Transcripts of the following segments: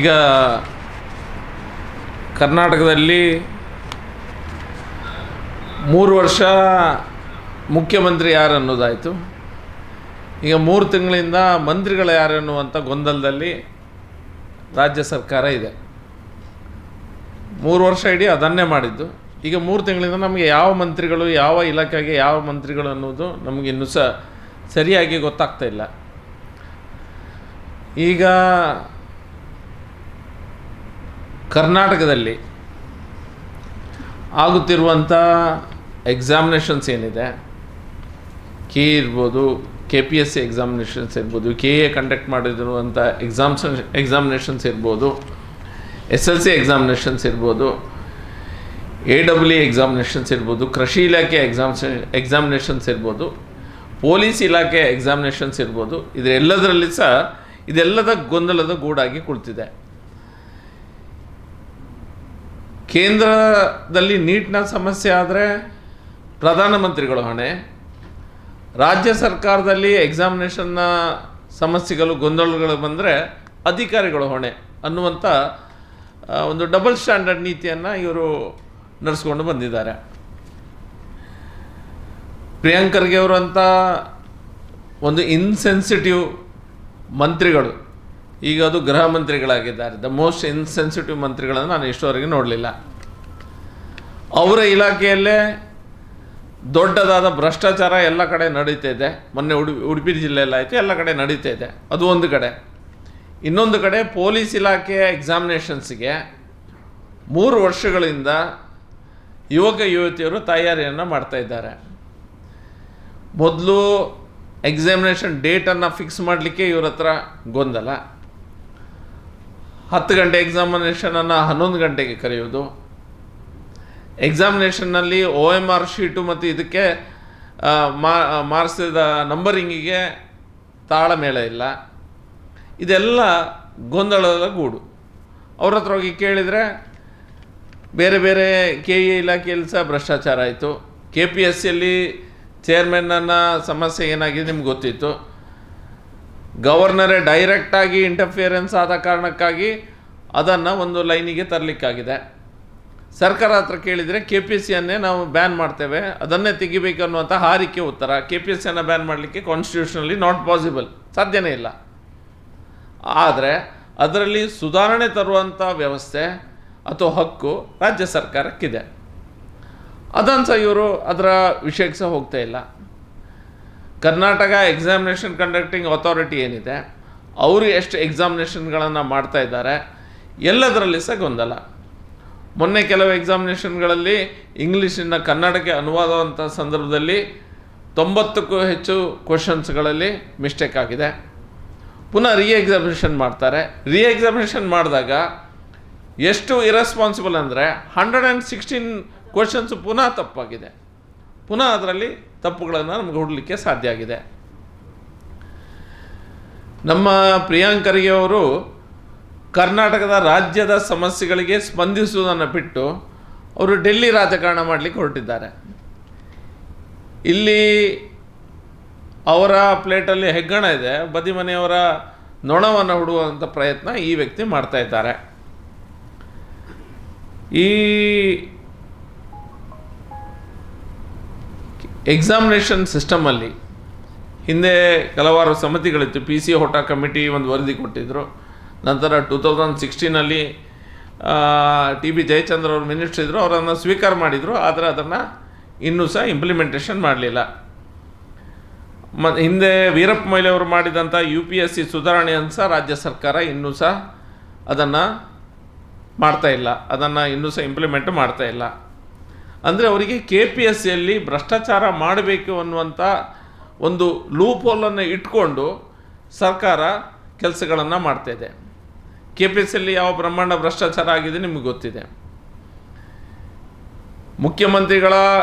ಈಗ ಕರ್ನಾಟಕದಲ್ಲಿ 3 ವರ್ಷ ಮುಖ್ಯಮಂತ್ರಿ ಯಾರು ಅನ್ನೋದಾಯಿತು. ಈಗ 3 ತಿಂಗಳಿಂದ ಮಂತ್ರಿಗಳು ಯಾರು ಅನ್ನುವಂಥ ಗೊಂದಲದಲ್ಲಿ ರಾಜ್ಯ ಸರ್ಕಾರ ಇದೆ. 3 ವರ್ಷ ಇಡೀ ಅದನ್ನೇ ಮಾಡಿದ್ದು. ಈಗ 3 ತಿಂಗಳಿಂದ ನಮಗೆ ಯಾವ ಮಂತ್ರಿಗಳು, ಯಾವ ಇಲಾಖೆಗೆ ಯಾವ ಮಂತ್ರಿಗಳು ಅನ್ನೋದು ನಮಗೆ ಇನ್ನೂ ಸರಿಯಾಗಿ ಗೊತ್ತಾಗ್ತಾ ಇಲ್ಲ. ಈಗ ಕರ್ನಾಟಕದಲ್ಲಿ ಆಗುತ್ತಿರುವಂಥ ಎಕ್ಸಾಮಿನೇಷನ್ಸ್ ಏನಿದೆ, ಇರ್ಬೋದು, KPSC ಎಕ್ಸಾಮಿನೇಷನ್ಸ್ ಇರ್ಬೋದು, KA ಕಂಡಕ್ಟ್ ಮಾಡಿರುವಂಥ ಎಕ್ಸಾಮಿನೇಷನ್ಸ್ ಇರ್ಬೋದು, SLC ಎಕ್ಸಾಮಿನೇಷನ್ಸ್ ಇರ್ಬೋದು, AEE ಎಕ್ಸಾಮಿನೇಷನ್ಸ್ ಇರ್ಬೋದು, ಕೃಷಿ ಇಲಾಖೆ ಎಕ್ಸಾಮಿನೇಷನ್ಸ್ ಇರ್ಬೋದು, ಪೊಲೀಸ್ ಇಲಾಖೆ ಎಕ್ಸಾಮಿನೇಷನ್ಸ್ ಇರ್ಬೋದು, ಇದೆಲ್ಲದರಲ್ಲಿ ಇದೆಲ್ಲದ ಗೊಂದಲದ ಗೂಡಾಗಿ ಕುಳಿತಿದೆ. ಕೇಂದ್ರದಲ್ಲಿ ನೀಟ್ನ ಸಮಸ್ಯೆ ಆದರೆ ಪ್ರಧಾನಮಂತ್ರಿಗಳು ಹೊಣೆ, ರಾಜ್ಯ ಸರ್ಕಾರದಲ್ಲಿ ಎಕ್ಸಾಮಿನೇಷನ್ನ ಸಮಸ್ಯೆಗಳು ಗೊಂದಲಗಳು ಬಂದರೆ ಅಧಿಕಾರಿಗಳು ಹೊಣೆ ಅನ್ನುವಂಥ ಒಂದು ಡಬಲ್ ಸ್ಟ್ಯಾಂಡರ್ಡ್ ನೀತಿಯನ್ನು ಇವರು ನಡೆಸ್ಕೊಂಡು ಬಂದಿದ್ದಾರೆ. ಪ್ರಿಯಾಂಕ್ ಖರ್ಗೆ ಅವರು ಅಂತ ಒಂದು ಇನ್ಸೆನ್ಸಿಟಿವ್ ಮಂತ್ರಿಗಳು ಈಗ ಅದು ಗೃಹ ಮಂತ್ರಿಗಳಾಗಿದ್ದಾರೆ. ದ ಮೋಸ್ಟ್ ಇನ್ಸೆನ್ಸಿಟಿವ್ ಮಂತ್ರಿಗಳನ್ನು ನಾನು ಇಷ್ಟವರೆಗೆ ನೋಡಲಿಲ್ಲ. ಅವರ ಇಲಾಖೆಯಲ್ಲೇ ದೊಡ್ಡದಾದ ಭ್ರಷ್ಟಾಚಾರ ಎಲ್ಲ ಕಡೆ ನಡೀತಾ ಇದೆ. ಮೊನ್ನೆ ಉಡುಪಿ ಜಿಲ್ಲೆಯಲ್ಲಿ ಆಯಿತು, ಎಲ್ಲ ಕಡೆ ನಡೀತಾ ಇದೆ. ಅದು ಒಂದು ಕಡೆ. ಇನ್ನೊಂದು ಕಡೆ ಪೊಲೀಸ್ ಇಲಾಖೆಯ ಎಕ್ಸಾಮಿನೇಷನ್ಸ್ಗೆ 3 ವರ್ಷಗಳಿಂದ ಯುವಕ ಯುವತಿಯರು ತಯಾರಿಯನ್ನು ಮಾಡ್ತಾಯಿದ್ದಾರೆ. ಮೊದಲು ಎಕ್ಸಾಮಿನೇಷನ್ ಡೇಟನ್ನು ಫಿಕ್ಸ್ ಮಾಡಲಿಕ್ಕೆ ಇವ್ರ ಹತ್ರ ಗೊಂದಲ. 10 ಗಂಟೆ ಎಕ್ಸಾಮಿನೇಷನನ್ನು 11 ಗಂಟೆಗೆ ಕರೆಯೋದು, ಎಕ್ಸಾಮಿನೇಷನ್ನಲ್ಲಿ OMR ಶೀಟು ಮತ್ತು ಇದಕ್ಕೆ ಮಾರ್ಕ್ಸಿದ ನಂಬರಿಂಗಿಗೆ ತಾಳಮೇಳ ಇಲ್ಲ. ಇದೆಲ್ಲ ಗೊಂದಲದ ಗೂಡು. ಅವ್ರ ಹತ್ರ ಹೋಗಿ ಕೇಳಿದರೆ ಬೇರೆ ಬೇರೆ KE ಇಲಾಖೆಯಲ್ಲಿ ಭ್ರಷ್ಟಾಚಾರ ಆಯಿತು, KPSCಯಲ್ಲಿ ಚೇರ್ಮನ್ನನ್ನು ಸಮಸ್ಯೆ ಏನಾಗಿದೆ ನಿಮ್ಗೆ ಗೊತ್ತಿತ್ತು, ಗವರ್ನರೇ ಡೈರೆಕ್ಟಾಗಿ ಇಂಟರ್ಫಿಯರೆನ್ಸ್ ಆದ ಕಾರಣಕ್ಕಾಗಿ ಅದನ್ನು ಒಂದು ಲೈನಿಗೆ ತರಲಿಕ್ಕಾಗಿದೆ. ಸರ್ಕಾರ ಹತ್ರ ಕೇಳಿದರೆ KPSCಯನ್ನೇ ನಾವು ಬ್ಯಾನ್ ಮಾಡ್ತೇವೆ, ಅದನ್ನೇ ತೆಗಿಬೇಕು ಅನ್ನುವಂಥ ಹಾರಿಕೆ ಉತ್ತರ. KPSCಯನ್ನು ಬ್ಯಾನ್ ಮಾಡಲಿಕ್ಕೆ ಕಾನ್ಸ್ಟಿಟ್ಯೂಷನಲ್ಲಿ ನಾಟ್ ಪಾಸಿಬಲ್, ಸಾಧ್ಯನೇ ಇಲ್ಲ. ಆದರೆ ಅದರಲ್ಲಿ ಸುಧಾರಣೆ ತರುವಂಥ ವ್ಯವಸ್ಥೆ ಅಥವಾ ಹಕ್ಕು ರಾಜ್ಯ ಸರ್ಕಾರಕ್ಕಿದೆ. ಅದನ್ನು ಇವರು ಅದರ ವಿಷಯಕ್ಕೆ ಹೋಗ್ತಾ ಇಲ್ಲ. ಕರ್ನಾಟಕ ಎಕ್ಸಾಮಿನೇಷನ್ ಕಂಡಕ್ಟಿಂಗ್ ಅಥಾರಿಟಿ ಏನಿದೆ, ಅವರು ಎಷ್ಟು ಎಕ್ಸಾಮಿನೇಷನ್ಗಳನ್ನು ಮಾಡ್ತಾ ಇದ್ದಾರೆ, ಎಲ್ಲದರಲ್ಲಿ ಗೊಂದಲ. ಮೊನ್ನೆ ಕೆಲವು ಎಕ್ಸಾಮಿನೇಷನ್ಗಳಲ್ಲಿ ಇಂಗ್ಲೀಷಿನ ಕನ್ನಡಕ್ಕೆ ಅನುವಾದವಂಥ ಸಂದರ್ಭದಲ್ಲಿ 90ಕ್ಕೂ ಹೆಚ್ಚು ಕ್ವಶನ್ಸ್ಗಳಲ್ಲಿ ಮಿಸ್ಟೇಕ್ ಆಗಿದೆ. ಪುನಃ ಎಕ್ಸಾಮಿನೇಷನ್ ಮಾಡ್ತಾರೆ. ಎಕ್ಸಾಮಿನೇಷನ್ ಮಾಡಿದಾಗ ಎಷ್ಟು ಇರೆಸ್ಪಾನ್ಸಿಬಲ್ ಅಂದರೆ 116 ಕ್ವಶನ್ಸು ಪುನಃ ತಪ್ಪಾಗಿದೆ. ಪುನಃ ಅದರಲ್ಲಿ ತಪ್ಪುಗಳನ್ನು ನಮಗೆ ಹುಡಲಿಕ್ಕೆ ಸಾಧ್ಯ ಆಗಿದೆ. ನಮ್ಮ ಪ್ರಿಯಾಂಕ್ ಖರ್ಗೆ ಅವರು ಕರ್ನಾಟಕದ ರಾಜ್ಯದ ಸಮಸ್ಯೆಗಳಿಗೆ ಸ್ಪಂದಿಸುವುದನ್ನು ಬಿಟ್ಟು ಅವರು ಡೆಲ್ಲಿ ರಾಜಕಾರಣ ಮಾಡಲಿಕ್ಕೆ ಹೊರಟಿದ್ದಾರೆ. ಇಲ್ಲಿ ಅವರ ಪ್ಲೇಟಲ್ಲಿ ಹೆಗ್ಗಣ ಇದೆ, ಬದಿಮನೆಯವರ ನೊಣವನ್ನು ಹುಡುವಂಥ ಪ್ರಯತ್ನ ಈ ವ್ಯಕ್ತಿ ಮಾಡ್ತಾ ಇದ್ದಾರೆ. ಈ ಎಕ್ಸಾಮಿನೇಷನ್ ಸಿಸ್ಟಮಲ್ಲಿ ಹಿಂದೆ ಕೆಲವಾರು ಸಮಿತಿಗಳಿತ್ತು. PC ಹೋಟಾ ಕಮಿಟಿ ಒಂದು ವರದಿ ಕೊಟ್ಟಿದ್ದರು. ನಂತರ 2016ನಲ್ಲಿ TB ಜಯಚಂದ್ರ ಅವರು ಮಿನಿಸ್ಟರ್ ಇದ್ದರು, ಅವರನ್ನು ಸ್ವೀಕಾರ ಮಾಡಿದರು. ಆದರೆ ಅದನ್ನು ಇನ್ನೂ ಇಂಪ್ಲಿಮೆಂಟೇಷನ್ ಮಾಡಲಿಲ್ಲ. ಹಿಂದೆ ವೀರಪ್ಪ ಮೊಯ್ಲಿ ಅವರು ಮಾಡಿದಂಥ UPSC ಸುಧಾರಣೆಯನ್ನು ರಾಜ್ಯ ಸರ್ಕಾರ ಇನ್ನೂ ಅದನ್ನು ಮಾಡ್ತಾ ಇಲ್ಲ, ಅದನ್ನು ಇನ್ನೂ ಇಂಪ್ಲಿಮೆಂಟ್ ಮಾಡ್ತಾ ಇಲ್ಲ. ಅಂದರೆ ಅವರಿಗೆ KPSCಯಲ್ಲಿ ಭ್ರಷ್ಟಾಚಾರ ಮಾಡಬೇಕು ಅನ್ನುವಂಥ ಒಂದು ಲೂಪ್ ಹೋಲನ್ನು ಇಟ್ಕೊಂಡು ಸರ್ಕಾರ ಕೆಲಸಗಳನ್ನು ಮಾಡ್ತಾಯಿದೆ. KPSCಯಲ್ಲಿ ಯಾವ ಬ್ರಹ್ಮಾಂಡ ಭ್ರಷ್ಟಾಚಾರ ಆಗಿದೆ ನಿಮಗೆ ಗೊತ್ತಿದೆ. ಮುಖ್ಯಮಂತ್ರಿಗಳ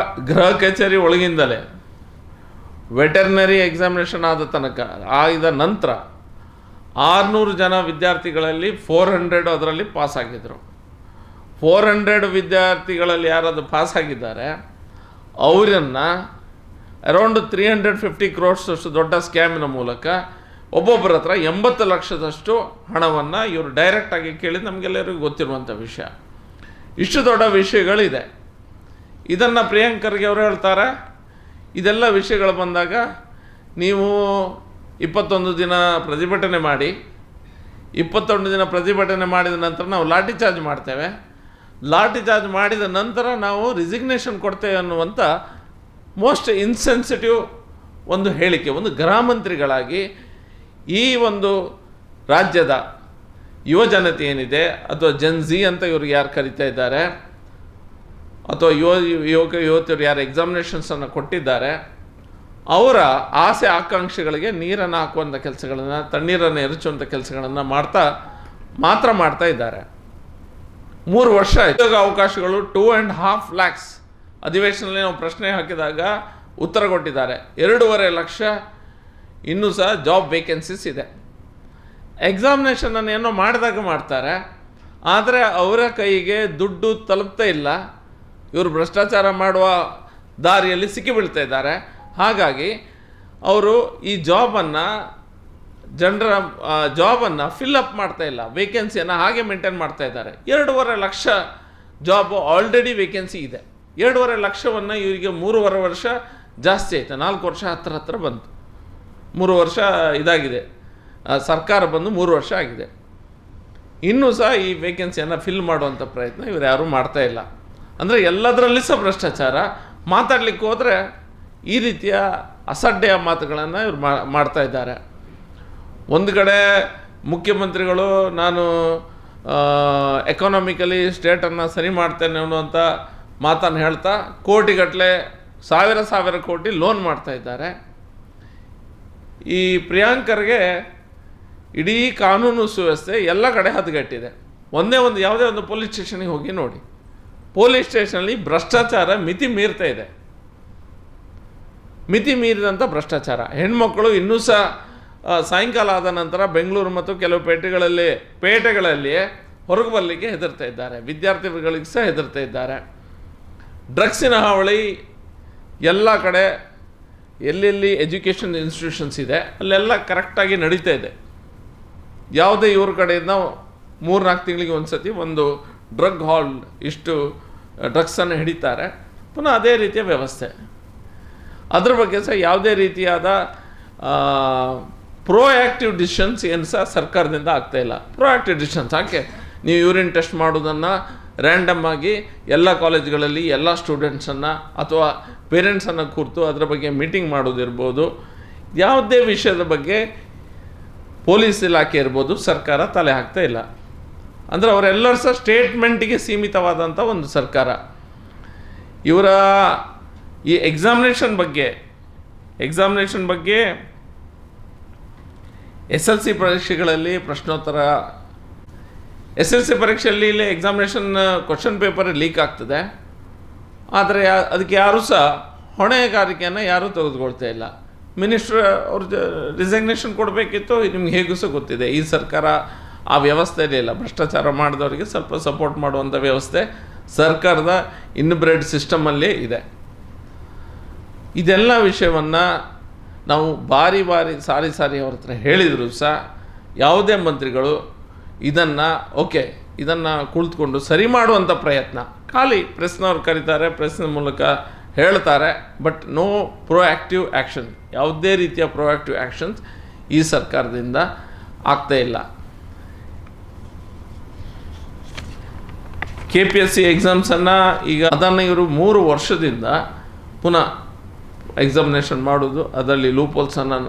ಗೃಹ ಕಚೇರಿ ಒಳಗಿಂದಲೇ ವೆಟರ್ನರಿ ಎಕ್ಸಾಮಿನೇಷನ್ ಆದ ನಂತರ 600 ಜನ ವಿದ್ಯಾರ್ಥಿಗಳಲ್ಲಿ 400 ಅದರಲ್ಲಿ ಪಾಸ್ ಆಗಿದ್ದರು. 400 ವಿದ್ಯಾರ್ಥಿಗಳಲ್ಲಿ ಯಾರಾದರೂ ಪಾಸ್ ಆಗಿದ್ದಾರೆ ಅವರನ್ನು ಅರೌಂಡ್ 350 crores ಅಷ್ಟು ದೊಡ್ಡ ಸ್ಕ್ಯಾಮಿನ ಮೂಲಕ ಒಬ್ಬೊಬ್ಬರ ಹತ್ರ 80 ಲಕ್ಷದಷ್ಟು ಹಣವನ್ನು ಇವರು ಡೈರೆಕ್ಟಾಗಿ ಕೇಳಿದ್ದು ನಮಗೆಲ್ಲರಿಗೂ ಗೊತ್ತಿರುವಂಥ ವಿಷಯ. ಇಷ್ಟು ದೊಡ್ಡ ವಿಷಯಗಳಿದೆ. ಇದನ್ನು ಪ್ರಿಯಾಂಕ್ ಖರ್ಗೆ ಅವರು ಹೇಳ್ತಾರೆ, ಇದೆಲ್ಲ ವಿಷಯಗಳು ಬಂದಾಗ ನೀವು 21 ದಿನ ಪ್ರತಿಭಟನೆ ಮಾಡಿ, 21 ದಿನ ಪ್ರತಿಭಟನೆ ಮಾಡಿದ ನಂತರ ನಾವು ಲಾಠಿ ಚಾರ್ಜ್ ಮಾಡ್ತೇವೆ, ಲಾಠಿ ಚಾರ್ಜ್ ಮಾಡಿದ ನಂತರ ನಾವು ರಿಸಿಗ್ನೇಷನ್ ಕೊಡ್ತೇವೆ ಅನ್ನುವಂಥ ಮೋಸ್ಟ್ ಇನ್ಸೆನ್ಸಿಟಿವ್ ಒಂದು ಹೇಳಿಕೆ. ಒಂದು ಗೃಹ ಮಂತ್ರಿಗಳಾಗಿ ಈ ಒಂದು ರಾಜ್ಯದ ಯುವಜನತೆ ಏನಿದೆ, ಅಥವಾ ಜನ್ಝಿ ಅಂತ ಇವ್ರಿಗೆ ಯಾರು ಕರಿತಾ ಇದ್ದಾರೆ, ಅಥವಾ ಯುವತಿಯರು ಯಾರು ಎಕ್ಸಾಮಿನೇಷನ್ಸನ್ನು ಕೊಟ್ಟಿದ್ದಾರೆ, ಅವರ ಆಸೆ ಆಕಾಂಕ್ಷೆಗಳಿಗೆ ನೀರನ್ನು ಹಾಕುವಂಥ ಕೆಲಸಗಳನ್ನು, ತಣ್ಣೀರನ್ನು ಎರಚುವಂಥ ಕೆಲಸಗಳನ್ನು ಮಾಡ್ತಾ ಇದ್ದಾರೆ. 3 ವರ್ಷ ಉದ್ಯೋಗ ಅವಕಾಶಗಳು 2.5 lakhs ಅಧಿವೇಶನದಲ್ಲಿ ನಾವು ಪ್ರಶ್ನೆ ಹಾಕಿದಾಗ ಉತ್ತರ ಕೊಟ್ಟಿದ್ದಾರೆ. 2.5 ಲಕ್ಷ ಇನ್ನೂ ಸಹ ಜಾಬ್ ವೇಕೆನ್ಸೀಸ್ ಇದೆ. ಎಕ್ಸಾಮಿನೇಷನನ್ನು ಏನೋ ಮಾಡಿದಾಗ ಮಾಡ್ತಾರೆ, ಆದರೆ ಅವರ ಕೈಗೆ ದುಡ್ಡು ತಲುಪ್ತಾ ಇಲ್ಲ. ಇವರು ಭ್ರಷ್ಟಾಚಾರ ಮಾಡುವ ದಾರಿಯಲ್ಲಿ ಸಿಕ್ಕಿಬೀಳ್ತಾ ಇದ್ದಾರೆ. ಹಾಗಾಗಿ ಅವರು ಈ ಜಾಬನ್ನು ಫಿಲ್ಲಪ್ ಮಾಡ್ತಾ ಇಲ್ಲ, ವೇಕೆನ್ಸಿಯನ್ನು ಹಾಗೆ ಮೇಂಟೈನ್ ಮಾಡ್ತಾ ಇದ್ದಾರೆ. 2.5 ಲಕ್ಷ ಜಾಬು ಆಲ್ರೆಡಿ ವೇಕೆನ್ಸಿ ಇದೆ. 2.5 ಲಕ್ಷವನ್ನು ಇವರಿಗೆ 3.5 ವರ್ಷ ಜಾಸ್ತಿ ಆಯಿತು. 4 ವರ್ಷ ಹತ್ರ ಬಂತು. 3 ವರ್ಷ ಇದಾಗಿದೆ, ಸರ್ಕಾರ ಬಂದು 3 ವರ್ಷ ಆಗಿದೆ. ಇನ್ನೂ ಸಹ ಈ ವೇಕೆನ್ಸಿಯನ್ನು ಫಿಲ್ ಮಾಡುವಂಥ ಪ್ರಯತ್ನ ಇವರು ಯಾರೂ ಮಾಡ್ತಾ ಇಲ್ಲ. ಅಂದರೆ ಎಲ್ಲದರಲ್ಲಿ ಸಹ ಭ್ರಷ್ಟಾಚಾರ. ಮಾತಾಡಲಿಕ್ಕೆ ಹೋದರೆ ಈ ರೀತಿಯ ಅಸಡ್ಡೆಯ ಮಾತುಗಳನ್ನು ಇವರು ಮಾಡ್ತಾ ಇದ್ದಾರೆ. ಒಂದು ಕಡೆ ಮುಖ್ಯಮಂತ್ರಿಗಳು ನಾನು ಎಕಾನಮಿಕಲಿ ಸ್ಟೇಟನ್ನು ಸರಿ ಮಾಡ್ತೇನೆ ಅನ್ನುವಂಥ ಮಾತನ್ನು ಹೇಳ್ತಾ ಕೋಟಿಗಟ್ಟಲೆ ಸಾವಿರ ಕೋಟಿ ಲೋನ್ ಮಾಡ್ತಾ ಇದ್ದಾರೆ. ಈ ಪ್ರಿಯಾಂಕ್ ಖರ್ಗೆ ಇಡೀ ಕಾನೂನು ಸುವ್ಯವಸ್ಥೆ ಎಲ್ಲ ಕಡೆ ಹದಗೆಟ್ಟಿದೆ. ಯಾವುದೇ ಒಂದು ಪೊಲೀಸ್ ಸ್ಟೇಷನಿಗೆ ಹೋಗಿ ನೋಡಿ, ಪೊಲೀಸ್ ಸ್ಟೇಷನಲ್ಲಿ ಭ್ರಷ್ಟಾಚಾರ ಮಿತಿ ಮೀರ್ತಾ ಇದೆ. ಮಿತಿ ಮೀರಿದಂಥ ಭ್ರಷ್ಟಾಚಾರ. ಹೆಣ್ಮಕ್ಕಳು ಇನ್ನೂ ಸಹ ಸಾಯಂಕಾಲ ಆದ ನಂತರ ಬೆಂಗಳೂರು ಮತ್ತು ಕೆಲವು ಪೇಟೆಗಳಲ್ಲಿ ಹೊರಗೆ ಬರಲಿಕ್ಕೆ ಹೆದರ್ತಾ ಇದ್ದಾರೆ. ವಿದ್ಯಾರ್ಥಿಗಳಿಗೆ ಸಹ ಹೆದರ್ತಾ ಇದ್ದಾರೆ. ಡ್ರಗ್ಸಿನ ಹಾವಳಿ ಎಲ್ಲ ಕಡೆ, ಎಲ್ಲೆಲ್ಲಿ ಎಜುಕೇಷನ್ ಇನ್ಸ್ಟಿಟ್ಯೂಷನ್ಸ್ ಇದೆ ಅಲ್ಲೆಲ್ಲ ಕರೆಕ್ಟಾಗಿ ನಡೀತಾ ಇದೆ. ಯಾವುದೇ ಇವ್ರ ಕಡೆಯಿಂದ 3-4 ತಿಂಗಳಿಗೆ ಒಂದು ಸತಿ ಒಂದು ಡ್ರಗ್ ಹಾಲ್ ಇಷ್ಟು ಡ್ರಗ್ಸನ್ನು ಹಿಡಿತಾರೆ. ಪುನಃ ಅದೇ ರೀತಿಯ ವ್ಯವಸ್ಥೆ. ಅದ್ರ ಬಗ್ಗೆ ಸಹ ಯಾವುದೇ ರೀತಿಯಾದ ಪ್ರೋಆ್ಯಕ್ಟಿವ್ ಡಿಸಿಷನ್ಸ್ ಏನು ಸಹ ಸರ್ಕಾರದಿಂದ ಆಗ್ತಾಯಿಲ್ಲ. ಪ್ರೋಆ್ಯಕ್ಟಿವ್ ಡಿಸಿಷನ್ಸ್ ಯಾಕೆ? ನೀವು ಯೂರಿನ್ ಟೆಸ್ಟ್ ಮಾಡೋದನ್ನು ರ್ಯಾಂಡಮ್ ಆಗಿ ಎಲ್ಲ ಕಾಲೇಜ್ಗಳಲ್ಲಿ ಎಲ್ಲ ಸ್ಟೂಡೆಂಟ್ಸನ್ನು ಅಥವಾ ಪೇರೆಂಟ್ಸನ್ನು ಕೂರ್ತು ಅದರ ಬಗ್ಗೆ ಮೀಟಿಂಗ್ ಮಾಡೋದಿರ್ಬೋದು, ಯಾವುದೇ ವಿಷಯದ ಬಗ್ಗೆ ಪೊಲೀಸ್ ಇಲಾಖೆ ಇರ್ಬೋದು, ಸರ್ಕಾರ ತಲೆ ಹಾಕ್ತಾ ಇಲ್ಲ. ಅಂದರೆ ಅವರೆಲ್ಲರೂ ಸಹ ಸ್ಟೇಟ್ಮೆಂಟಿಗೆ ಸೀಮಿತವಾದಂಥ ಒಂದು ಸರ್ಕಾರ. ಇವರ ಈ ಎಕ್ಸಾಮಿನೇಷನ್ ಬಗ್ಗೆ SLC ಪರೀಕ್ಷೆಗಳಲ್ಲಿ ಪ್ರಶ್ನೋತ್ತರ, SLC ಪರೀಕ್ಷೆಯಲ್ಲಿ ಇಲ್ಲಿ ಎಕ್ಸಾಮಿನೇಷನ್ ಕ್ವಶನ್ ಪೇಪರ್ ಲೀಕ್ ಆಗ್ತದೆ. ಆದರೆ ಅದಕ್ಕೆ ಯಾರೂ ಸಹ ಹೊಣೆಗಾರಿಕೆಯನ್ನು ಯಾರೂ ತೆಗೆದುಕೊಳ್ತಾ ಇಲ್ಲ. ಮಿನಿಸ್ಟ್ರ್ ಅವ್ರ ರಿಸಿಗ್ನೇಷನ್ ಕೊಡಬೇಕಿತ್ತು. ನಿಮ್ಗೆ ಹೇಗೂ ಸಹ ಗೊತ್ತಿದೆ, ಈ ಸರ್ಕಾರ ಆ ವ್ಯವಸ್ಥೆಯಲ್ಲಿ ಇಲ್ಲ. ಭ್ರಷ್ಟಾಚಾರ ಮಾಡಿದವರಿಗೆ ಸ್ವಲ್ಪ ಸಪೋರ್ಟ್ ಮಾಡುವಂಥ ವ್ಯವಸ್ಥೆ ಸರ್ಕಾರದ ಇನ್ಬ್ರೆಡ್ ಸಿಸ್ಟಮಲ್ಲೇ ಇದೆ. ಇದೆಲ್ಲ ವಿಷಯವನ್ನು ನಾವು ಬಾರಿ ಸಾರಿ ಅವ್ರ ಹತ್ರ ಹೇಳಿದರೂ ಸಹ ಯಾವುದೇ ಮಂತ್ರಿಗಳು ಇದನ್ನು ಕುಳಿತುಕೊಂಡು ಸರಿ ಮಾಡುವಂಥ ಪ್ರಯತ್ನ, ಖಾಲಿ ಪ್ರೆಸ್ನವ್ರು ಕರೀತಾರೆ, ಪ್ರೆಸ್ನ ಮೂಲಕ ಹೇಳ್ತಾರೆ, ಬಟ್ ನೋ ಪ್ರೋಆ್ಯಕ್ಟಿವ್ ಆ್ಯಕ್ಷನ್. ಯಾವುದೇ ರೀತಿಯ ಪ್ರೋಆ್ಯಕ್ಟಿವ್ ಆ್ಯಕ್ಷನ್ಸ್ ಈ ಸರ್ಕಾರದಿಂದ ಆಗ್ತಾ ಇಲ್ಲ. KPSC ಎಕ್ಸಾಮ್ಸನ್ನು ಈಗ ಅದನ್ನು ಇವರು 3 ವರ್ಷದಿಂದ ಪುನಃ ಎಕ್ಸಾಮಿನೇಷನ್ ಮಾಡೋದು, ಅದರಲ್ಲಿ ಲೂಪೋಲ್ಸನ್ನು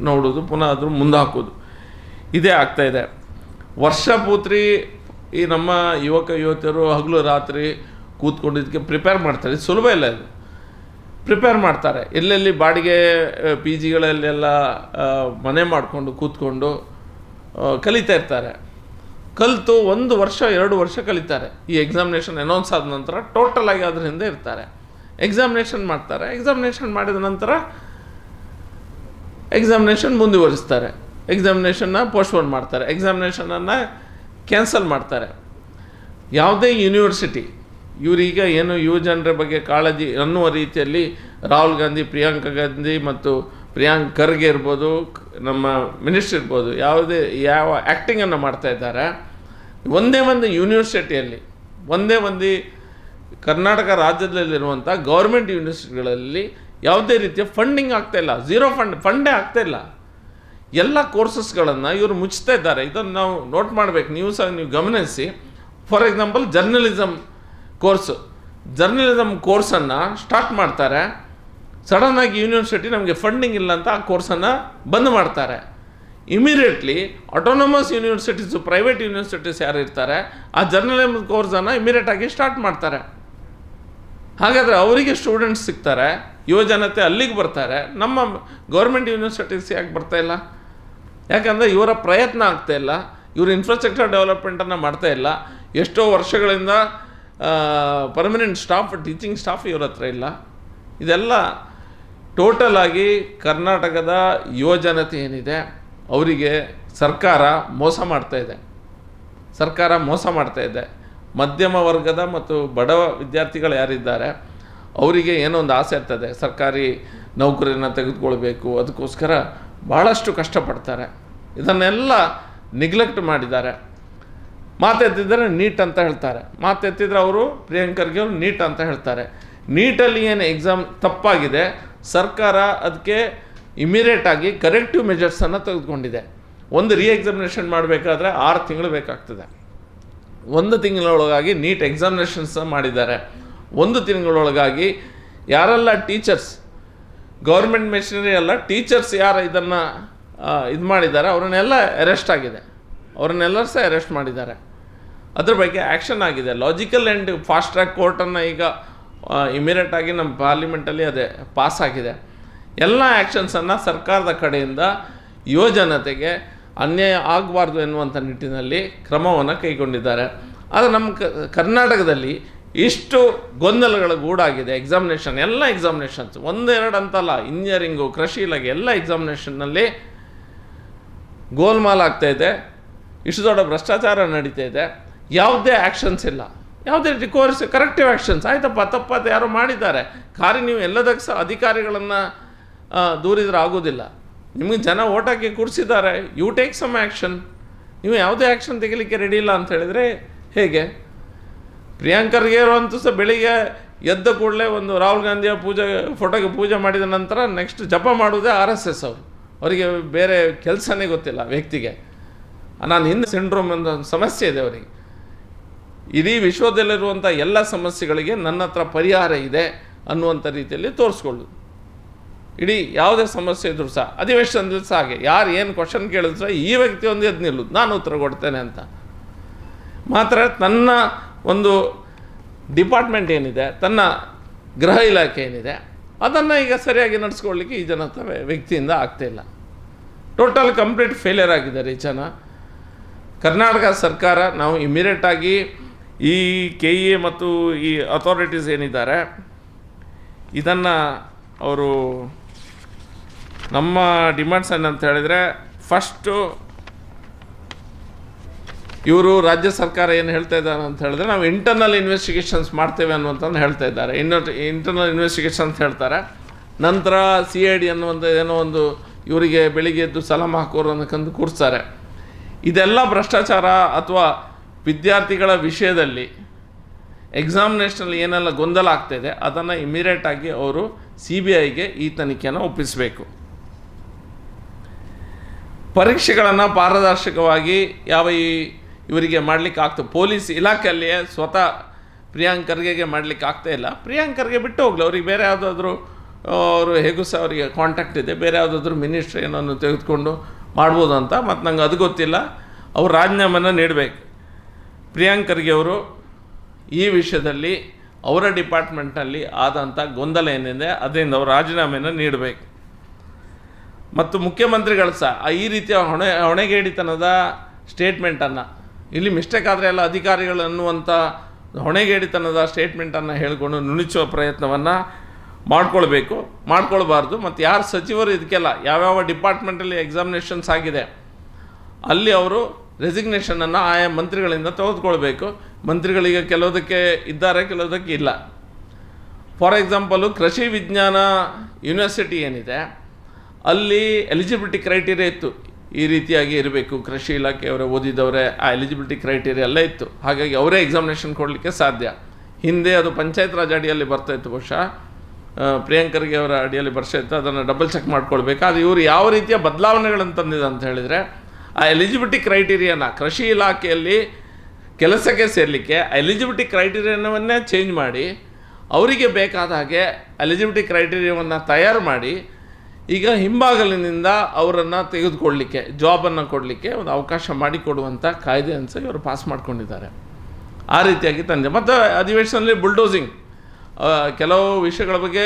ನೋಡೋದು, ಪುನಃ ಅದ್ರ ಮುಂದೆ ಹಾಕೋದು, ಇದೇ ಆಗ್ತಾಯಿದೆ. ವರ್ಷ ಪೂರ್ತಿ ಈ ನಮ್ಮ ಯುವತಿಯರು ಹಗಲು ರಾತ್ರಿ ಕೂತ್ಕೊಂಡಿದ್ದಕ್ಕೆ ಪ್ರಿಪೇರ್ ಮಾಡ್ತಾರೆ. ಇದು ಸುಲಭ ಇಲ್ಲ. ಇದು ಪ್ರಿಪೇರ್ ಮಾಡ್ತಾರೆ. ಎಲ್ಲೆಲ್ಲಿ ಬಾಡಿಗೆ PGಗಳಲ್ಲೆಲ್ಲ ಮನೆ ಮಾಡಿಕೊಂಡು ಕೂತ್ಕೊಂಡು ಕಲಿತಾ ಇರ್ತಾರೆ. ಕಲಿತು 1 ವರ್ಷ 2 ವರ್ಷ ಕಲಿತಾರೆ. ಈ ಎಕ್ಸಾಮಿನೇಷನ್ ಅನೌನ್ಸ್ ಆದ ನಂತರ ಟೋಟಲಾಗಿ ಅದ್ರ ಹಿಂದೆ ಇರ್ತಾರೆ. ಎಕ್ಸಾಮಿನೇಷನ್ ಮಾಡ್ತಾರೆ. ಎಕ್ಸಾಮಿನೇಷನ್ ಮಾಡಿದ ನಂತರ ಎಕ್ಸಾಮಿನೇಷನ್ ಮುಂದುವರಿಸ್ತಾರೆ. ಎಕ್ಸಾಮಿನೇಷನ್ನ ಪೋಸ್ಟ್ಪೋನ್ ಮಾಡ್ತಾರೆ. ಎಕ್ಸಾಮಿನೇಷನನ್ನು ಕ್ಯಾನ್ಸಲ್ ಮಾಡ್ತಾರೆ. ಯಾವುದೇ ಯೂನಿವರ್ಸಿಟಿ ಇವರೀಗ ಏನು ಯುವ ಜನರ ಬಗ್ಗೆ ಕಾಳಜಿ ಅನ್ನುವ ರೀತಿಯಲ್ಲಿ ರಾಹುಲ್ ಗಾಂಧಿ, ಪ್ರಿಯಾಂಕಾ ಗಾಂಧಿ ಮತ್ತು ಪ್ರಿಯಾಂಕ್ ಖರ್ಗೆ ಇರ್ಬೋದು, ನಮ್ಮ ಮಿನಿಸ್ಟರ್ ಇರ್ಬೋದು, ಯಾವ ಆ್ಯಕ್ಟಿಂಗನ್ನು ಮಾಡ್ತಾ ಇದ್ದಾರೆ. ಒಂದೇ ಒಂದು ಯೂನಿವರ್ಸಿಟಿಯಲ್ಲಿ, ಒಂದೇ ಒಂದು ಕರ್ನಾಟಕ ರಾಜ್ಯದಲ್ಲಿರುವಂಥ ಗೌರ್ಮೆಂಟ್ ಯೂನಿವರ್ಸಿಟಿಗಳಲ್ಲಿ ಯಾವುದೇ ರೀತಿಯ ಫಂಡಿಂಗ್ ಆಗ್ತಾಯಿಲ್ಲ, ಝೀರೋ ಫಂಡೇ ಆಗ್ತಾಯಿಲ್ಲ. ಎಲ್ಲ ಕೋರ್ಸಸ್ಗಳನ್ನು ಇವರು ಮುಚ್ತಾ ಇದ್ದಾರೆ. ಇದನ್ನು ನಾವು ನೋಟ್ ಮಾಡಬೇಕು, ನೀವು ಗಮನಿಸಿ. ಫಾರ್ ಎಕ್ಸಾಂಪಲ್ ಜರ್ನಲಿಸಮ್ ಕೋರ್ಸನ್ನು ಸ್ಟಾರ್ಟ್ ಮಾಡ್ತಾರೆ. ಸಡನ್ನಾಗಿ ಯೂನಿವರ್ಸಿಟಿ ನಮಗೆ ಫಂಡಿಂಗ್ ಇಲ್ಲ ಅಂತ ಆ ಕೋರ್ಸನ್ನು ಬಂದ್ ಮಾಡ್ತಾರೆ. Immediately autonomous universities, private universities ಯಾರು ಇರ್ತಾರೆ, ಆ ಜರ್ನಲಿಸಮ್ ಕೋರ್ಸನ್ನು ಇಮಿಡಿಯೇಟಾಗಿ ಸ್ಟಾರ್ಟ್ ಮಾಡ್ತಾರೆ. ಹಾಗಾದರೆ ಅವರಿಗೆ ಸ್ಟೂಡೆಂಟ್ಸ್ ಸಿಗ್ತಾರೆ, ಯುವಜನತೆ ಅಲ್ಲಿಗೆ ಬರ್ತಾರೆ. ನಮ್ಮ ಗೌರ್ಮೆಂಟ್ ಯೂನಿವರ್ಸಿಟೀಸ್ ಯಾಕೆ ಬರ್ತಾಯಿಲ್ಲ? ಯಾಕಂದರೆ ಇವರ ಪ್ರಯತ್ನ ಆಗ್ತಾಯಿಲ್ಲ, ಇವರು ಇನ್ಫ್ರಾಸ್ಟ್ರಕ್ಚರ್ ಡೆವಲಪ್ಮೆಂಟನ್ನು ಮಾಡ್ತಾಯಿಲ್ಲ. ಎಷ್ಟೋ ವರ್ಷಗಳಿಂದ ಪರ್ಮನೆಂಟ್ ಸ್ಟಾಫ್, ಟೀಚಿಂಗ್ ಸ್ಟಾಫ್ ಇವ್ರ ಹತ್ರ ಇಲ್ಲ. ಇದೆಲ್ಲ ಟೋಟಲ್ ಆಗಿ ಕರ್ನಾಟಕದ ಯುವಜನತೆ ಏನಿದೆ ಅವರಿಗೆ ಸರ್ಕಾರ ಮೋಸ ಮಾಡ್ತಾಯಿದೆ. ಮಧ್ಯಮ ವರ್ಗದ ಮತ್ತು ಬಡ ವಿದ್ಯಾರ್ಥಿಗಳು ಯಾರಿದ್ದಾರೆ ಅವರಿಗೆ ಏನೋ ಒಂದು ಆಸೆ ಇರ್ತದೆ, ಸರ್ಕಾರಿ ನೌಕರಿಯನ್ನು ತೆಗೆದುಕೊಳ್ಬೇಕು, ಅದಕ್ಕೋಸ್ಕರ ಭಾಳಷ್ಟು ಕಷ್ಟಪಡ್ತಾರೆ. ಇದನ್ನೆಲ್ಲ ನಿಗ್ಲೆಕ್ಟ್ ಮಾಡಿದ್ದಾರೆ. ಮಾತೆತ್ತಿದ್ರೆ ನೀಟ್ ಅಂತ ಹೇಳ್ತಾರೆ, ಮಾತೆತ್ತಿದ್ರೆ ಅವರು ಪ್ರಿಯಾಂಕ್ ಖರ್ಗೆ ಅವರು ನೀಟ್ ಅಂತ ಹೇಳ್ತಾರೆ. ನೀಟಲ್ಲಿ ಏನು ಎಕ್ಸಾಮ್ ತಪ್ಪಾಗಿದೆ, ಸರ್ಕಾರ ಅದಕ್ಕೆ ಇಮಿಡಿಯೇಟಾಗಿ ಕರೆಕ್ಟಿವ್ ಮೆಜರ್ಸನ್ನು ತೆಗೆದುಕೊಂಡಿದೆ. ಒಂದು ಎಕ್ಸಾಮಿನೇಷನ್ ಮಾಡಬೇಕಾದ್ರೆ 6 ತಿಂಗಳು ಬೇಕಾಗ್ತದೆ. 1 ತಿಂಗಳೊಳಗಾಗಿ ನೀಟ್ ಎಕ್ಸಾಮಿನೇಷನ್ಸ್ ಮಾಡಿದ್ದಾರೆ. 1 ತಿಂಗಳೊಳಗಾಗಿ ಯಾರೆಲ್ಲ ಟೀಚರ್ಸ್, ಗೌರ್ಮೆಂಟ್ ಮೆಷಿನರಿ ಅಲ್ಲ, ಟೀಚರ್ಸ್ ಯಾರು ಇದನ್ನು ಇದು ಮಾಡಿದ್ದಾರೆ ಅವರನ್ನೆಲ್ಲ ಅವರನ್ನೆಲ್ಲ ಸಹ ಅರೆಸ್ಟ್ ಮಾಡಿದ್ದಾರೆ. ಅದ್ರ ಬಗ್ಗೆ ಆ್ಯಕ್ಷನ್ ಆಗಿದೆ. ಲಾಜಿಕಲ್ ಆ್ಯಂಡ್ ಫಾಸ್ಟ್ ಟ್ರ್ಯಾಕ್ ಕೋರ್ಟನ್ನು ಈಗ ಇಮಿಡಿಯೇಟಾಗಿ ನಮ್ಮ ಪಾರ್ಲಿಮೆಂಟಲ್ಲಿ ಅದೇ ಪಾಸ್ ಆಗಿದೆ. ಎಲ್ಲ ಆ್ಯಕ್ಷನ್ಸನ್ನು ಸರ್ಕಾರದ ಕಡೆಯಿಂದ ಯುವಜನತೆಗೆ ಅನ್ಯಾಯ ಆಗಬಾರ್ದು ಎನ್ನುವಂಥ ನಿಟ್ಟಿನಲ್ಲಿ ಕ್ರಮವನ್ನು ಕೈಗೊಂಡಿದ್ದಾರೆ. ಆದರೆ ನಮ್ಮ ಕರ್ನಾಟಕದಲ್ಲಿ ಇಷ್ಟು ಗೊಂದಲಗಳ ಗೂಡಾಗಿದೆ. ಎಕ್ಸಾಮಿನೇಷನ್, ಎಲ್ಲ ಎಕ್ಸಾಮಿನೇಷನ್ಸ್ 1-2 ಅಂತಲ್ಲ, ಇಂಜಿನಿಯರಿಂಗು, ಕೃಷಿ ಇಲಾಖೆ ಎಲ್ಲ ಎಕ್ಸಾಮಿನೇಷನ್ನಲ್ಲಿ ಗೋಲ್ಮಾಲ್ ಆಗ್ತಾಯಿದೆ. ಇಷ್ಟು ದೊಡ್ಡ ಭ್ರಷ್ಟಾಚಾರ ನಡೀತಾ ಇದೆ. ಯಾವುದೇ ಆ್ಯಕ್ಷನ್ಸ್ ಇಲ್ಲ, ಯಾವುದೇ ರೀತಿ ಕರೆಕ್ಟಿವ್ ಆ್ಯಕ್ಷನ್ಸ್. ಆಯ್ತಪ್ಪ, ತಪ್ಪತ್ತು ಯಾರೋ ಮಾಡಿದ್ದಾರೆ, ನೀವು ಎಲ್ಲದಕ್ಕೆ ಸಹ ಅಧಿಕಾರಿಗಳನ್ನು ದೂರಿದ್ರೆ ಆಗೋದಿಲ್ಲ. ನಿಮಗೆ ಜನ ಓಟ್ ಹಾಕಿ ಕೂರಿಸಿದ್ದಾರೆ, ಯು ಟೇಕ್ ಸಮ್ ಆ್ಯಕ್ಷನ್. ನೀವು ಯಾವುದೇ ಆ್ಯಕ್ಷನ್ ತೆಗಿಲಿಕ್ಕೆ ರೆಡಿ ಇಲ್ಲ ಅಂತ ಹೇಳಿದರೆ ಹೇಗೆ? ಪ್ರಿಯಾಂಕ್ ಖರ್ಗೆ ಅಂತೂ ಸಹ ಬೆಳಿಗ್ಗೆ ಎದ್ದ ಕೂಡಲೇ ಒಂದು ರಾಹುಲ್ ಗಾಂಧಿಯ ಫೋಟೋಗೆ ಪೂಜೆ ಮಾಡಿದ ನಂತರ ನೆಕ್ಸ್ಟ್ ಜಪ ಮಾಡೋದೇ RSS ಅವರಿಗೆ ಬೇರೆ ಕೆಲಸನೇ ಗೊತ್ತಿಲ್ಲ ವ್ಯಕ್ತಿಗೆ. ನಾನು ಹಿಂದೆ ಸಿಂಡ್ರೋಮ್ ಅಂತ ಸಮಸ್ಯೆ ಇದೆ ಅವರಿಗೆ. ಇಡೀ ವಿಶ್ವದಲ್ಲಿರುವಂಥ ಎಲ್ಲ ಸಮಸ್ಯೆಗಳಿಗೆ ನನ್ನ ಹತ್ರ ಪರಿಹಾರ ಇದೆ ಅನ್ನುವಂಥ ರೀತಿಯಲ್ಲಿ ತೋರಿಸ್ಕೊಳ್ಳೋದು. ಇಡೀ ಯಾವುದೇ ಸಮಸ್ಯೆ ಇದ್ರೂ ಸಹ ಅಧಿವೇಶನದಲ್ಲಿ ಸಹ ಹಾಗೆ ಯಾರು ಏನು ಕ್ವಶನ್ ಕೇಳಿದ್ರೆ ಈ ವ್ಯಕ್ತಿ ಒಂದು ಎದ್ದು ನಿಲ್ಲೋದು, ನಾನು ಉತ್ತರ ಕೊಡ್ತೇನೆ ಅಂತ. ಮಾತ್ರ ತನ್ನ ಒಂದು ಡಿಪಾರ್ಟ್ಮೆಂಟ್ ಏನಿದೆ, ತನ್ನ ಗೃಹ ಇಲಾಖೆ ಏನಿದೆ, ಅದನ್ನು ಈಗ ಸರಿಯಾಗಿ ನಡೆಸ್ಕೊಳ್ಳಿಕ್ಕೆ ಈ ಜನ ವ್ಯಕ್ತಿಯಿಂದ ಆಗ್ತಾಯಿಲ್ಲ. ಟೋಟಲ್ ಕಂಪ್ಲೀಟ್ ಫೇಲಿಯರ್ ಆಗಿದ್ದಾರೆ ಈ ಜನ. ಕರ್ನಾಟಕ ಸರ್ಕಾರ ನಾವು ಇಮಿಡಿಯೇಟಾಗಿ ಈ KE ಮತ್ತು ಈ ಅಥಾರಿಟೀಸ್ ಏನಿದ್ದಾರೆ ಇದನ್ನು ಅವರು ನಮ್ಮ ಡಿಮ್ಯಾಂಡ್ಸ್ ಏನಂತ ಹೇಳಿದರೆ, ಫಸ್ಟು ಇವರು ರಾಜ್ಯ ಸರ್ಕಾರ ಏನು ಹೇಳ್ತಾ ಇದ್ದಾರೆ ಅಂತ ಹೇಳಿದ್ರೆ, ನಾವು ಇಂಟರ್ನಲ್ ಇನ್ವೆಸ್ಟಿಗೇಷನ್ಸ್ ಮಾಡ್ತೇವೆ ಅನ್ನುವಂಥದ್ದು ಹೇಳ್ತಾ ಇದ್ದಾರೆ. ಇಂಟರ್ನಲ್ ಇನ್ವೆಸ್ಟಿಗೇಷನ್ ಅಂತ ಹೇಳ್ತಾರೆ. ನಂತರ CID ಅನ್ನುವಂಥ ಏನೋ ಒಂದು ಇವರಿಗೆ ಬೆಳಿಗ್ಗೆ ಎದ್ದು ಸಲಾಮ್ ಹಾಕೋರು ಅನ್ನೋಕ್ಕಂದು ಕೂರಿಸ್ತಾರೆ. ಇದೆಲ್ಲ ಭ್ರಷ್ಟಾಚಾರ ಅಥವಾ ವಿದ್ಯಾರ್ಥಿಗಳ ವಿಷಯದಲ್ಲಿ ಎಕ್ಸಾಮಿನೇಷನಲ್ಲಿ ಏನೆಲ್ಲ ಗೊಂದಲ ಆಗ್ತಾಯಿದೆ ಅದನ್ನು ಇಮಿಡಿಯೇಟಾಗಿ ಅವರು CBIಗೆ ಈ ತನಿಖೆಯನ್ನು ಒಪ್ಪಿಸಬೇಕು. ಪರೀಕ್ಷೆಗಳನ್ನು ಪಾರದರ್ಶಕವಾಗಿ ಇವರಿಗೆ ಮಾಡಲಿಕ್ಕೆ ಆಗ್ತದೆ. ಪೊಲೀಸ್ ಇಲಾಖೆಯಲ್ಲಿಯೇ ಸ್ವತಃ ಪ್ರಿಯಾಂಕ್ ಖರ್ಗೆಗೆ ಮಾಡಲಿಕ್ಕೆ ಆಗ್ತಾಯಿಲ್ಲ. ಪ್ರಿಯಾಂಕ್ ಖರ್ಗೆ ಬಿಟ್ಟು ಹೋಗಲಿ, ಅವ್ರಿಗೆ ಬೇರೆ ಯಾವುದಾದ್ರೂ ಅವರು ಹೇಗೂ ಸಹ ಅವರಿಗೆ ಕಾಂಟ್ಯಾಕ್ಟ್ ಇದೆ, ಬೇರೆ ಯಾವುದಾದ್ರೂ ಮಿನಿಸ್ಟ್ರಿ ಏನನ್ನು ತೆಗೆದುಕೊಂಡು ಮಾಡ್ಬೋದು ಅಂತ. ಮತ್ತು ನಂಗೆ ಅದು ಗೊತ್ತಿಲ್ಲ. ಅವರು ರಾಜೀನಾಮೆನ ನೀಡಬೇಕು. ಪ್ರಿಯಾಂಕ್ ಖರ್ಗೆ ಅವರು ಈ ವಿಷಯದಲ್ಲಿ ಅವರ ಡಿಪಾರ್ಟ್ಮೆಂಟ್ನಲ್ಲಿ ಆದಂಥ ಗೊಂದಲ ಏನಿದೆ ಅದರಿಂದ ಅವರು ರಾಜೀನಾಮೆನ ನೀಡಬೇಕು. ಮತ್ತು ಮುಖ್ಯಮಂತ್ರಿಗಳು ಸಹ ಈ ರೀತಿಯ ಹೊಣೆಗೇಡಿತನದ ಸ್ಟೇಟ್ಮೆಂಟನ್ನು, ಇಲ್ಲಿ ಮಿಸ್ಟೇಕ್ ಆದರೆ ಎಲ್ಲ ಅಧಿಕಾರಿಗಳು ಅನ್ನುವಂಥ ಹೊಣೆಗೇಡಿತನದ ಸ್ಟೇಟ್ಮೆಂಟನ್ನು ಹೇಳಿಕೊಂಡು ನುಣಿಸುವ ಪ್ರಯತ್ನವನ್ನು ಮಾಡ್ಕೊಳ್ಬಾರ್ದು. ಮತ್ತು ಯಾರು ಸಚಿವರು ಇದಕ್ಕೆಲ್ಲ ಯಾವ್ಯಾವ ಡಿಪಾರ್ಟ್ಮೆಂಟಲ್ಲಿ ಎಕ್ಸಾಮಿನೇಷನ್ಸ್ ಆಗಿದೆ ಅಲ್ಲಿ ಅವರು ರೆಸಿಗ್ನೇಷನನ್ನು ಆಯಾ ಮಂತ್ರಿಗಳಿಂದ ತೆಗೆದುಕೊಳ್ಬೇಕು. ಮಂತ್ರಿಗಳಿಗೆ ಕೆಲವುದಕ್ಕೆ ಇದ್ದಾರೆ, ಕೆಲವುದಕ್ಕೆ ಇಲ್ಲ. ಫಾರ್ ಎಕ್ಸಾಂಪಲು ಕೃಷಿ ವಿಜ್ಞಾನ ಯೂನಿವರ್ಸಿಟಿ ಏನಿದೆ ಅಲ್ಲಿ ಎಲಿಜಿಬಿಲಿಟಿ ಕ್ರೈಟೀರಿಯಾ ಇತ್ತು, ಈ ರೀತಿಯಾಗಿ ಇರಬೇಕು, ಕೃಷಿ ಇಲಾಖೆಯವರೇ ಓದಿದವರೇ, ಆ ಎಲಿಜಿಬಿಲಿಟಿ ಕ್ರೈಟೀರಿಯಾ ಎಲ್ಲ ಇತ್ತು. ಹಾಗಾಗಿ ಅವರೇ ಎಕ್ಸಾಮಿನೇಷನ್ ಕೊಡಲಿಕ್ಕೆ ಸಾಧ್ಯ. ಹಿಂದೆ ಅದು ಪಂಚಾಯತ್ ರಾಜ್ ಅಡಿಯಲ್ಲಿ ಬರ್ತಾಯಿತ್ತು, ಬಹುಶಃ ಪ್ರಿಯಾಂಕರ್ಗೆ ಅವರ ಅಡಿಯಲ್ಲಿ ಬರ್ತಾಯಿತ್ತು. ಅದನ್ನು ಡಬಲ್ ಚೆಕ್ ಮಾಡ್ಕೊಳ್ಬೇಕು. ಅದು ಇವರು ಯಾವ ರೀತಿಯ ಬದಲಾವಣೆಗಳನ್ನು ತಂದಿದೆ ಅಂತ ಹೇಳಿದರೆ, ಆ ಎಲಿಜಿಬಿಲಿಟಿ ಕ್ರೈಟೀರಿಯಾನ ಕೃಷಿ ಇಲಾಖೆಯಲ್ಲಿ ಕೆಲಸಕ್ಕೆ ಸೇರಲಿಕ್ಕೆ ಎಲಿಜಿಬಿಲಿಟಿ ಕ್ರೈಟೀರಿಯಾವನ್ನೇ ಚೇಂಜ್ ಮಾಡಿ ಅವರಿಗೆ ಬೇಕಾದ ಹಾಗೆ ಎಲಿಜಿಬಿಲಿಟಿ ಕ್ರೈಟೀರಿಯಾವನ್ನು ತಯಾರು ಮಾಡಿ ಈಗ ಹಿಂಬಾಗಲಿನಿಂದ ಅವರನ್ನು ತೆಗೆದುಕೊಳ್ಳಲಿಕ್ಕೆ, ಜಾಬನ್ನು ಕೊಡಲಿಕ್ಕೆ ಒಂದು ಅವಕಾಶ ಮಾಡಿಕೊಡುವಂಥ ಕಾಯ್ದೆಯನ್ನು ಸಹ ಇವರು ಪಾಸ್ ಮಾಡ್ಕೊಂಡಿದ್ದಾರೆ. ಆ ರೀತಿಯಾಗಿ ತಂದೆ. ಮತ್ತು ಅಧಿವೇಶನದಲ್ಲಿ ಬುಲ್ಡೋಸಿಂಗ್, ಕೆಲವು ವಿಷಯಗಳ ಬಗ್ಗೆ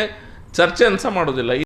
ಚರ್ಚೆಯನ್ನು ಸಹ ಮಾಡೋದಿಲ್ಲ.